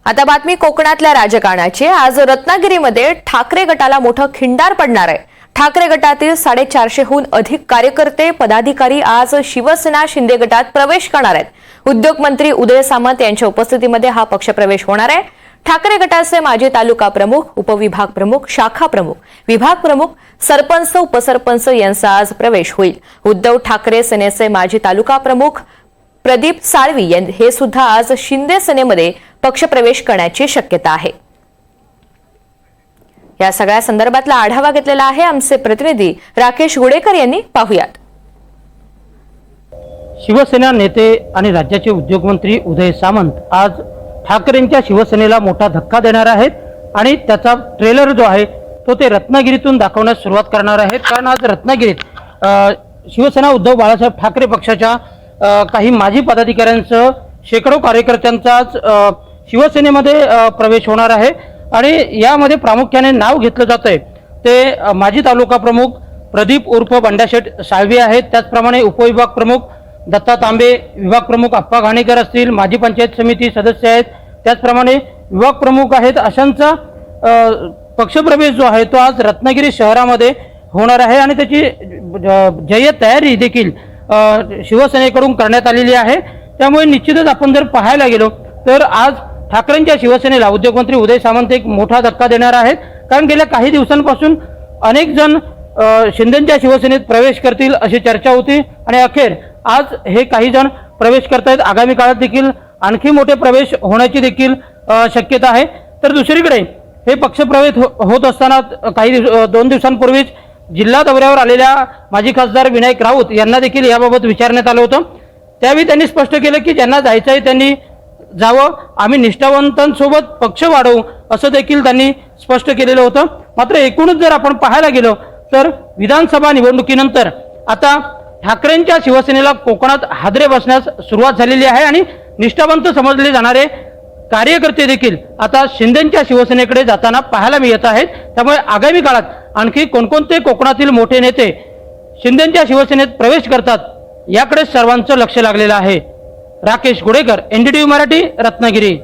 आता बातमी कोकणातल्या राजकारणाची। आज रत्नागिरीमध्ये ठाकरे गटाला मोठं खिंडार पडणार आहे। ठाकरे गटातील 450हून अधिक कार्यकर्ते पदाधिकारी आज शिवसेना शिंदे गटात प्रवेश करणार आहेत। उद्योग मंत्री उदय सामंत यांच्या उपस्थितीमध्ये हा पक्षप्रवेश होणार आहे। ठाकरे गटाचे माजी तालुका प्रमुख, उपविभाग प्रमुख, शाखा प्रमुख, विभाग प्रमुख, सरपंच, उपसरपंच यांचा आज प्रवेश होईल। उद्धव ठाकरे सेनेचे माजी तालुका प्रमुख प्रदीप साळवी हे सुद्धा आज शिंदे सेनेमध्ये पक्षप्रवेश करण्याची शक्यता आहे। या सगळ्या संदर्भातला आढावा घेतलेला आहे आमचे प्रतिनिधी राकेश गुडेकर यांनी। पाहुयात। शिवसेना नेते आणि राज्याचे उद्योगमंत्री उदय सामंत आज ठाकरेंच्या शिवसेनेला मोठा धक्का देणार आहेत आणि त्याचा ट्रेलर जो आहे तो ते रत्नागिरीतून दाखवण्यास सुरुवात करणार आहेत। कारण आज रत्नागिरीत शिवसेना उद्धव बाळासाहेब ठाकरे पक्षाच्या काही माजी पदाधिकाऱ्यांसह शेकडो कार्यकर्त्यांचा आज शिवसेनेमध्ये प्रवेश होणार आहे आणि यामध्ये प्रामुख्याने नाव घेतलं जातंय ते माजी तालुका प्रमुख प्रदीप उर्फ बंडाशेठ साळवी आहेत। त्याचप्रमाणे उपविभाग प्रमुख दत्ता तांबे, विभाग प्रमुख अप्पा घाणेकर असतील, माजी पंचायत समिती सदस्य आहेत, त्याचप्रमाणे विभाग प्रमुख आहेत। अशांचा पक्षप्रवेश जो आहे तो आज रत्नागिरी शहरामध्ये होणार आहे आणि त्याची जय्यत तयारी देखील शिवसेनेकडून करण्यात आलेली आहे। त्यामुळे निश्चितच आपण जर पाहायला गेलो तर आज ठाकरेंच्या शिवसेनेला उद्योगमंत्री उदय सामंत एक मोठा धक्का देणार आहेत। कारण गेल्या काही दिवसांपासून अनेक जण शिंदेच्या शिवसेनेत प्रवेश करतील अशी चर्चा होती आणि अखेर आज हे काही जण प्रवेश करतायत। आगामी काळात देखील आणखी मोठे प्रवेश होण्याची देखील शक्यता आहे। तर दुसरीकडे हे पक्षप्रवेश होत असताना दोन दिवसांपूर्वीच जिल्हा दौऱ्यावर आलेल्या माजी खासदार विनायक राऊत यांना देखील याबाबत विचारण्यात आलं होतं। त्यावेळी त्यांनी स्पष्ट केलं की ज्यांना जायचं आहे त्यांनी जावं, आम्ही निष्ठावंतांसोबत पक्ष वाढवू असं देखील त्यांनी स्पष्ट केलेलं होतं। मात्र एकूणच जर आपण पाहायला गेलो तर विधानसभा निवडणुकीनंतर आता ठाकरेंच्या शिवसेनेला कोकणात हादरे बसण्यास सुरुवात झालेली आहे आणि निष्ठावंत समजले जाणारे कार्यकर्ते देखील आता शिंदेच्या शिवसेनेकडे जाताना पाहायला मिळत आहेत। त्यामुळे आगामी काळात आणखी कोणकोणते कोकणातील मोठे नेते शिंदेच्या शिवसेनेत प्रवेश करतात याकडे सर्वांचं लक्ष लागलेलं आहे। राकेश गुडेकर, NDTV मराठी, रत्नागिरी।